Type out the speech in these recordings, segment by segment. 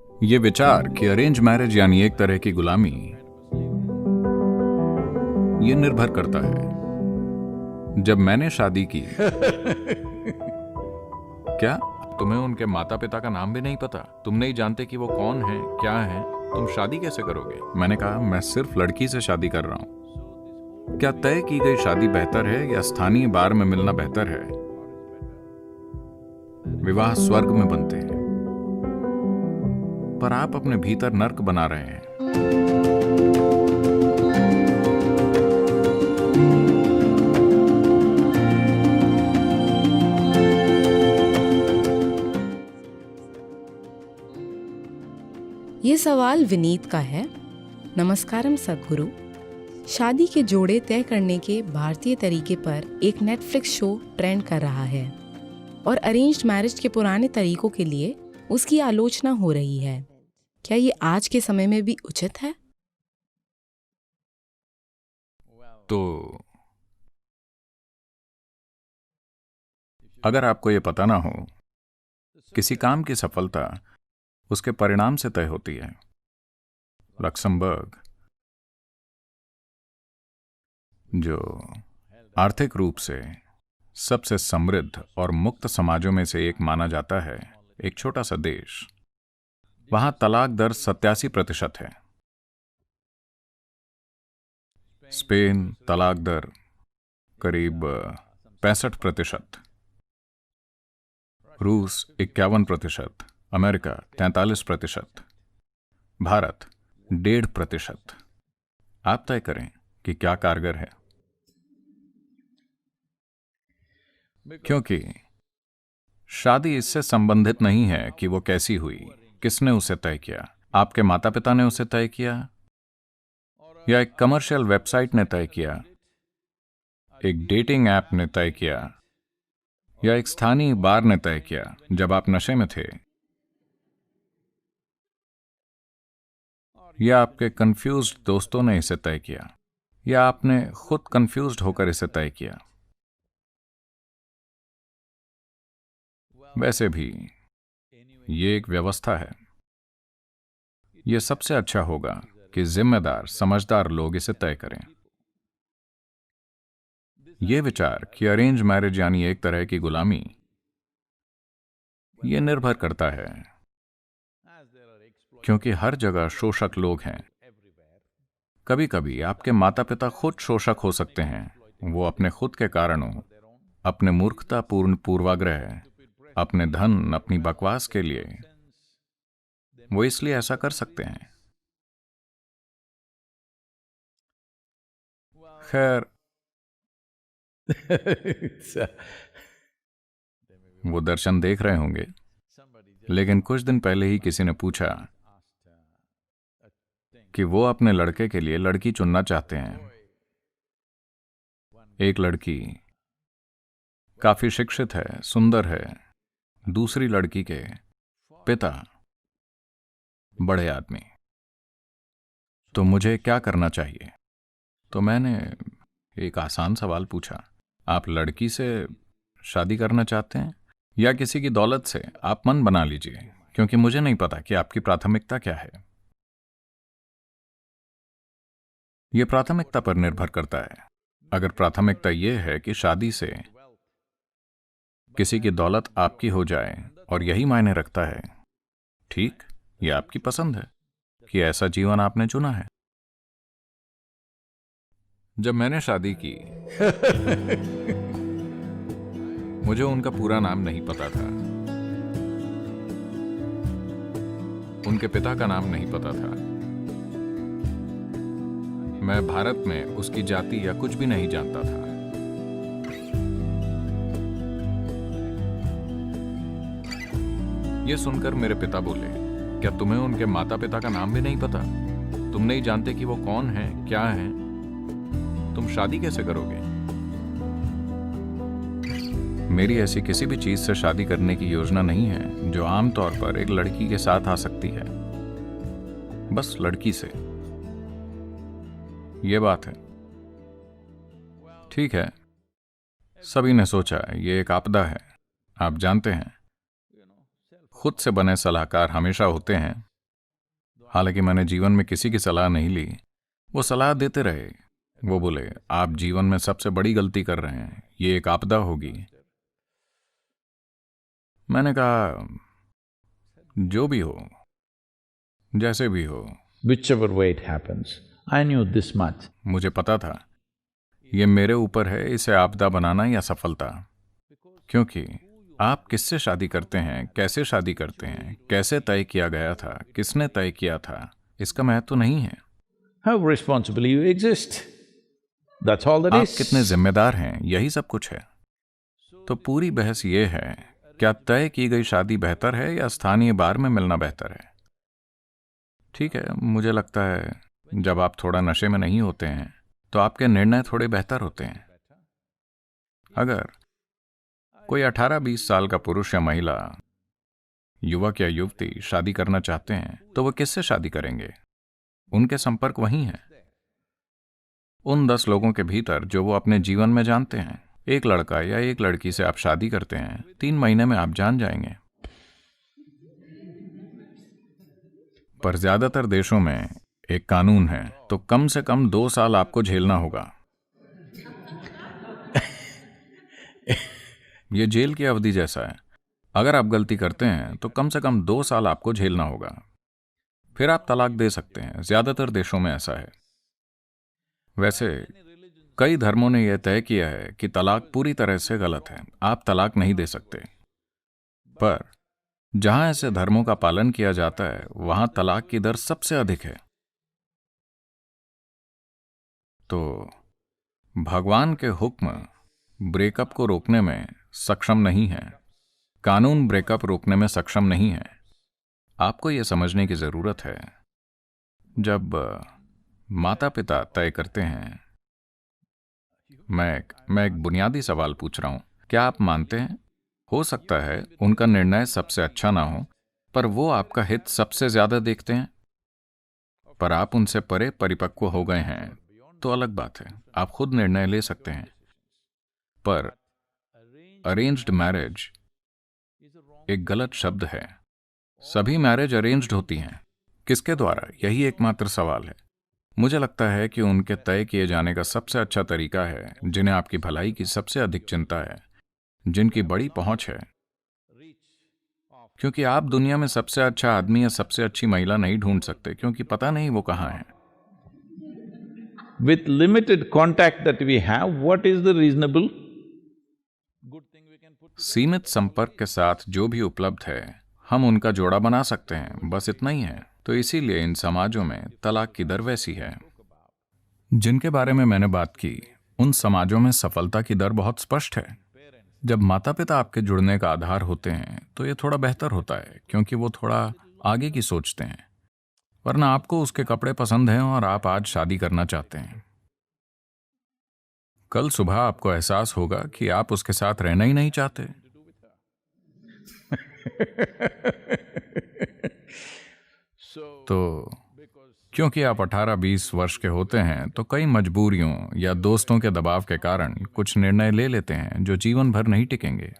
ये विचार कि अरेंज मैरिज यानी एक तरह की गुलामी, ये निर्भर करता है। जब मैंने शादी की क्या तुम्हें उनके माता पिता का नाम भी नहीं पता? तुम नहीं जानते कि वो कौन है, क्या है? तुम शादी कैसे करोगे? मैंने कहा, मैं सिर्फ लड़की से शादी कर रहा हूं। क्या तय की गई शादी बेहतर है या स्थानीय बार में मिलना बेहतर है? विवाह स्वर्ग में बनते हैं, पर आप अपने भीतर नर्क बना रहे हैं। ये सवाल विनीत का है। नमस्कारम सद्गुरु। शादी के जोड़े तय करने के भारतीय तरीके पर एक नेटफ्लिक्स शो ट्रेंड कर रहा है और अरेंज्ड मैरिज के पुराने तरीकों के लिए उसकी आलोचना हो रही है। क्या ये आज के समय में भी उचित है? तो अगर आपको ये पता ना हो, किसी काम की सफलता उसके परिणाम से तय होती है। लक्समबर्ग, जो आर्थिक रूप से सबसे समृद्ध और मुक्त समाजों में से एक माना जाता है, एक छोटा सा देश, वहां तलाक दर 87% है। स्पेन तलाक दर करीब 65%, रूस 51%, अमेरिका 43%, भारत 1.5%। आप तय करें कि क्या कारगर है, क्योंकि शादी इससे संबंधित नहीं है कि वो कैसी हुई, किसने उसे तय किया। आपके माता पिता ने उसे तय किया या एक कमर्शियल वेबसाइट ने तय किया, एक डेटिंग ऐप ने तय किया या एक स्थानीय बार ने तय किया जब आप नशे में थे, या आपके कंफ्यूज्ड दोस्तों ने इसे तय किया, या आपने खुद कंफ्यूज्ड होकर इसे तय किया। वैसे भी ये एक व्यवस्था है। यह सबसे अच्छा होगा कि जिम्मेदार समझदार लोग इसे तय करें। यह विचार कि अरेंज मैरिज यानी एक तरह की गुलामी, यह निर्भर करता है, क्योंकि हर जगह शोषक लोग हैं। कभी कभी आपके माता पिता खुद शोषक हो सकते हैं। वो अपने खुद के कारणों, अपने मूर्खतापूर्ण पूर्वाग्रह, अपने धन, अपनी बकवास के लिए, वो इसलिए ऐसा कर सकते हैं। खैर, वो दर्शन देख रहे होंगे, लेकिन कुछ दिन पहले ही किसी ने पूछा कि वो अपने लड़के के लिए लड़की चुनना चाहते हैं। एक लड़की काफी शिक्षित है, सुंदर है, दूसरी लड़की के पिता बड़े आदमी। तो मुझे क्या करना चाहिए? तो मैंने एक आसान सवाल पूछा, आप लड़की से शादी करना चाहते हैं या किसी की दौलत से? आप मन बना लीजिए, क्योंकि मुझे नहीं पता कि आपकी प्राथमिकता क्या है। यह प्राथमिकता पर निर्भर करता है। अगर प्राथमिकता यह है कि शादी से किसी की दौलत आपकी हो जाए और यही मायने रखता है, ठीक, यह आपकी पसंद है कि ऐसा जीवन आपने चुना है। जब मैंने शादी की मुझे उनका पूरा नाम नहीं पता था, उनके पिता का नाम नहीं पता था। मैं भारत में उसकी जाति या कुछ भी नहीं जानता था। यह सुनकर मेरे पिता बोले, क्या तुम्हें उनके माता पिता का नाम भी नहीं पता? तुम नहीं जानते कि वो कौन है, क्या है? तुम शादी कैसे करोगे? मेरी ऐसी किसी भी चीज से शादी करने की योजना नहीं है जो आमतौर पर एक लड़की के साथ आ सकती है। बस लड़की से। यह बात है। ठीक है, सभी ने सोचा यह एक आपदा है। आप जानते हैं, खुद से बने सलाहकार हमेशा होते हैं हालांकि मैंने जीवन में किसी की सलाह नहीं ली। वो सलाह देते रहे। वो बोले, आप जीवन में सबसे बड़ी गलती कर रहे हैं, ये एक आपदा होगी। मैंने कहा, जो भी हो, जैसे भी हो। Whichever way it happens, I knew this much. मुझे पता था ये मेरे ऊपर है, इसे आपदा बनाना या सफलता। क्योंकि आप किससे शादी करते हैं, कैसे शादी करते हैं, कैसे तय किया गया था, किसने तय किया था, इसका महत्व नहीं है। How responsibly you exist. That's all that आप is. कितने जिम्मेदार हैं, यही सब कुछ है। तो पूरी बहस ये है, क्या तय की गई शादी बेहतर है या स्थानीय बार में मिलना बेहतर है? ठीक है, मुझे लगता है जब आप थोड़ा नशे में नहीं होते हैं तो आपके निर्णय थोड़े बेहतर होते हैं। अगर कोई 18-20 साल का पुरुष या महिला, युवक या युवती शादी करना चाहते हैं तो वो किससे शादी करेंगे? उनके संपर्क वही हैं, उन 10 लोगों के भीतर जो वो अपने जीवन में जानते हैं। एक लड़का या एक लड़की से आप शादी करते हैं, 3 महीने में आप जान जाएंगे। पर ज्यादातर देशों में एक कानून है, तो कम से कम 2 साल आपको झेलना होगा। ये जेल की अवधि जैसा है। अगर आप गलती करते हैं तो कम से कम 2 साल आपको झेलना होगा, फिर आप तलाक दे सकते हैं। ज्यादातर देशों में ऐसा है। वैसे कई धर्मों ने यह तय किया है कि तलाक पूरी तरह से गलत है, आप तलाक नहीं दे सकते। पर जहां ऐसे धर्मों का पालन किया जाता है वहां तलाक की दर सबसे अधिक है। तो भगवान के हुक्म ब्रेकअप को रोकने में सक्षम नहीं है, कानून ब्रेकअप रोकने में सक्षम नहीं है। आपको यह समझने की जरूरत है, जब माता पिता तय करते हैं। मैं एक बुनियादी सवाल पूछ रहा हूं, क्या आप मानते हैं हो सकता है उनका निर्णय सबसे अच्छा ना हो, पर वो आपका हित सबसे ज्यादा देखते हैं? पर आप उनसे परे परिपक्व हो गए हैं तो अलग बात है, आप खुद निर्णय ले सकते हैं। पर अरेंज्ड मैरिज एक गलत शब्द है। सभी मैरिज अरेंज्ड होती हैं, किसके द्वारा? यही एकमात्र सवाल है। मुझे लगता है कि उनके तय किए जाने का सबसे अच्छा तरीका है जिन्हें आपकी भलाई की सबसे अधिक चिंता है, जिनकी बड़ी पहुंच है। क्योंकि आप दुनिया में सबसे अच्छा आदमी या सबसे अच्छी महिला नहीं ढूंढ सकते, क्योंकि पता नहीं वो कहां है। With limited contact that we have, what is the reasonable? सीमित संपर्क के साथ जो भी उपलब्ध है हम उनका जोड़ा बना सकते हैं, बस इतना ही है। तो इसीलिए इन समाजों में तलाक की दर वैसी है। जिनके बारे में मैंने बात की, उन समाजों में सफलता की दर बहुत स्पष्ट है। जब माता पिता आपके जुड़ने का आधार होते हैं तो ये थोड़ा बेहतर होता है, क्योंकि वो थोड़ा आगे की सोचते हैं। वरना आपको उसके कपड़े पसंद हैं और आप आज शादी करना चाहते हैं, कल सुबह आपको एहसास होगा कि आप उसके साथ रहना ही नहीं चाहते। तो क्योंकि आप 18-20 वर्ष के होते हैं तो कई मजबूरियों या दोस्तों के दबाव के कारण कुछ निर्णय ले लेते हैं जो जीवन भर नहीं टिकेंगे।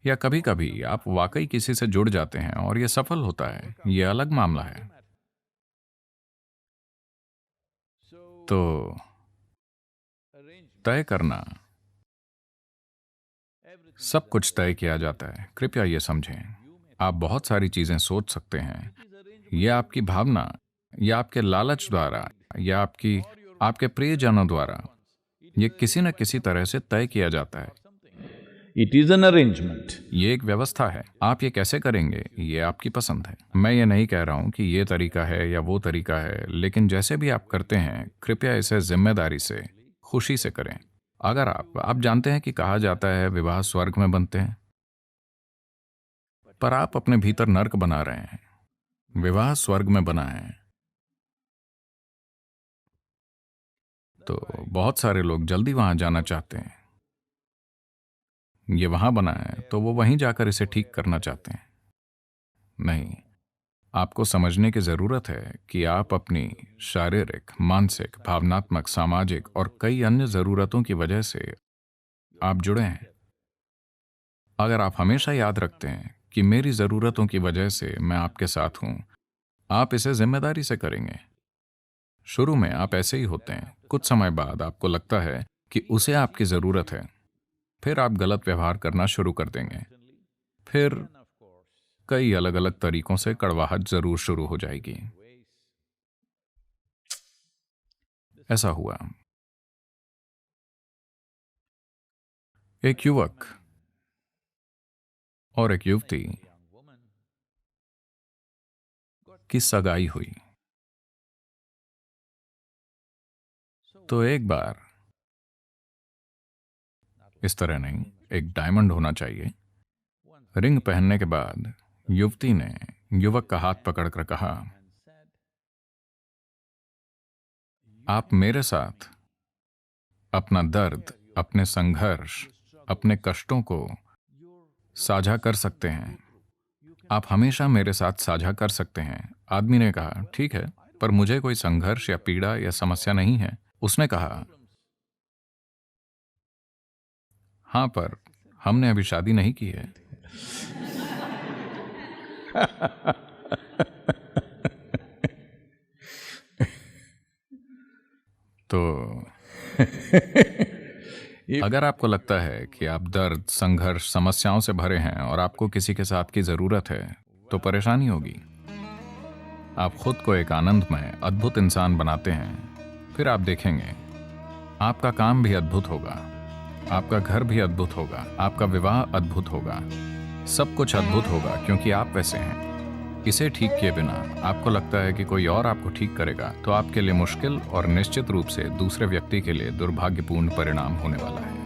या कभी कभी आप वाकई किसी से जुड़ जाते हैं और यह सफल होता है, यह अलग मामला है। तो तय करना, सब कुछ तय किया जाता है। कृपया ये समझें, आप बहुत सारी चीजें सोच सकते हैं, यह आपकी भावना या आपके लालच द्वारा या आपके प्रियजनों द्वारा ये किसी न किसी तरह से तय किया जाता है। It is an arrangement. ये एक व्यवस्था है। आप ये कैसे करेंगे, ये आपकी पसंद है। मैं ये नहीं कह रहा हूं कि ये तरीका है या वो तरीका है, लेकिन जैसे भी आप करते हैं कृपया इसे जिम्मेदारी से, खुशी से करें। अगर आप जानते हैं कि कहा जाता है विवाह स्वर्ग में बनते हैं, पर आप अपने भीतर नर्क बना रहे हैं। विवाह स्वर्ग में बना है। तो बहुत सारे लोग जल्दी वहां जाना चाहते हैं। ये वहां बना है तो वो वहीं जाकर इसे ठीक करना चाहते हैं। नहीं, आपको समझने की जरूरत है कि आप अपनी शारीरिक, मानसिक, भावनात्मक, सामाजिक और कई अन्य जरूरतों की वजह से आप जुड़े हैं। अगर आप हमेशा याद रखते हैं कि मेरी जरूरतों की वजह से मैं आपके साथ हूं, आप इसे जिम्मेदारी से करेंगे। शुरू में आप ऐसे ही होते हैं, कुछ समय बाद आपको लगता है कि उसे आपकी जरूरत है, फिर आप गलत व्यवहार करना शुरू कर देंगे, फिर कई अलग अलग तरीकों से कड़वाहट जरूर शुरू हो जाएगी। ऐसा हुआ। एक युवक और एक युवती की सगाई हुई। तो एक बार, इस तरह नहीं, एक डायमंड होना चाहिए। रिंग पहनने के बाद युवती ने युवक का हाथ पकड़कर कहा, आप मेरे साथ अपना दर्द, अपने संघर्ष, अपने कष्टों को साझा कर सकते हैं। आप हमेशा मेरे साथ साझा कर सकते हैं। आदमी ने कहा, ठीक है, पर मुझे कोई संघर्ष या पीड़ा या समस्या नहीं है। उसने कहा, हाँ, पर हमने अभी शादी नहीं की है। तो अगर आपको लगता है कि आप दर्द, संघर्ष, समस्याओं से भरे हैं और आपको किसी के साथ की जरूरत है, तो परेशानी होगी। आप खुद को एक आनंदमय, अद्भुत इंसान बनाते हैं, फिर आप देखेंगे आपका काम भी अद्भुत होगा, आपका घर भी अद्भुत होगा, आपका विवाह अद्भुत होगा, सब कुछ अद्भुत होगा, क्योंकि आप वैसे हैं। इसे ठीक किए बिना आपको लगता है कि कोई और आपको ठीक करेगा, तो आपके लिए मुश्किल और निश्चित रूप से दूसरे व्यक्ति के लिए दुर्भाग्यपूर्ण परिणाम होने वाला है।